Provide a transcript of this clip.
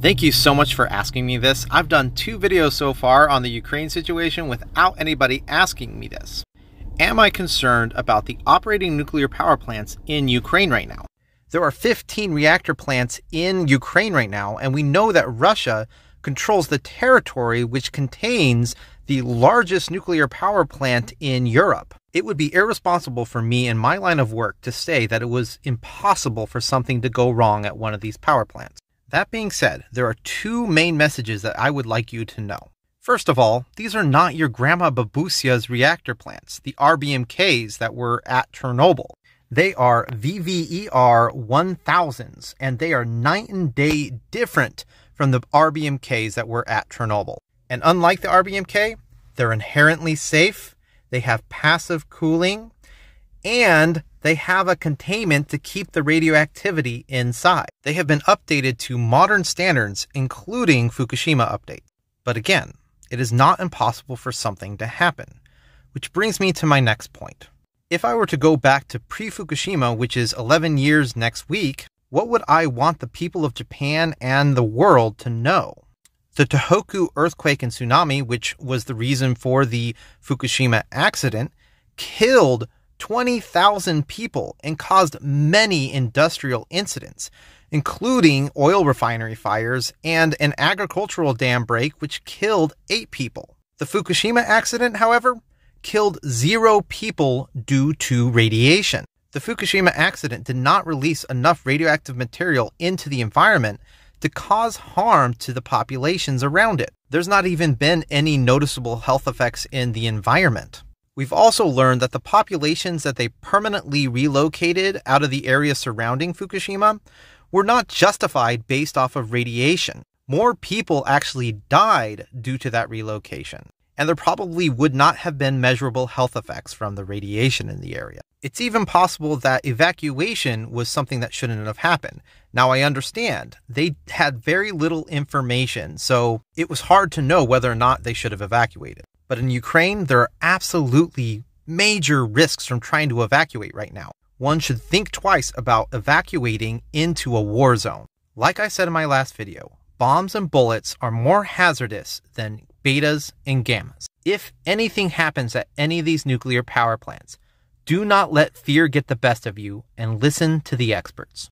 Thank you so much for asking me this. I've done 2 videos so far on the Ukraine situation without anybody asking me this. Am I concerned about the operating nuclear power plants in Ukraine right now? There are 15 reactor plants in Ukraine right now, and we know that Russia controls the territory which contains the largest nuclear power plant in Europe. It would be irresponsible for me in my line of work to say that it was impossible for something to go wrong at one of these power plants. That being said, there are 2 main messages that I would like you to know. First of all, these are not your grandma Babusya's reactor plants, the RBMKs that were at Chernobyl. They are VVER 1000s, and they are night and day different from the RBMKs that were at Chernobyl. And unlike the RBMK, they're inherently safe, they have passive cooling, and they have a containment to keep the radioactivity inside. They have been updated to modern standards, including Fukushima updates. But again, it is not impossible for something to happen. Which brings me to my next point. If I were to go back to pre-Fukushima, which is 11 years next week, what would I want the people of Japan and the world to know? The Tohoku earthquake and tsunami, which was the reason for the Fukushima accident, killed 20,000 people and caused many industrial incidents, including oil refinery fires and an agricultural dam break which killed 8 people. The Fukushima accident, however, killed 0 people due to radiation. The Fukushima accident did not release enough radioactive material into the environment to cause harm to the populations around it. There's not even been any noticeable health effects in the environment. We've also learned that the populations that they permanently relocated out of the area surrounding Fukushima were not justified based off of radiation. More people actually died due to that relocation, and there probably would not have been measurable health effects from the radiation in the area. It's even possible that evacuation was something that shouldn't have happened. Now I understand, they had very little information, so it was hard to know whether or not they should have evacuated. But in Ukraine, there are absolutely major risks from trying to evacuate right now. One should think twice about evacuating into a war zone. Like I said in my last video, bombs and bullets are more hazardous than betas and gammas. If anything happens at any of these nuclear power plants, do not let fear get the best of you and listen to the experts.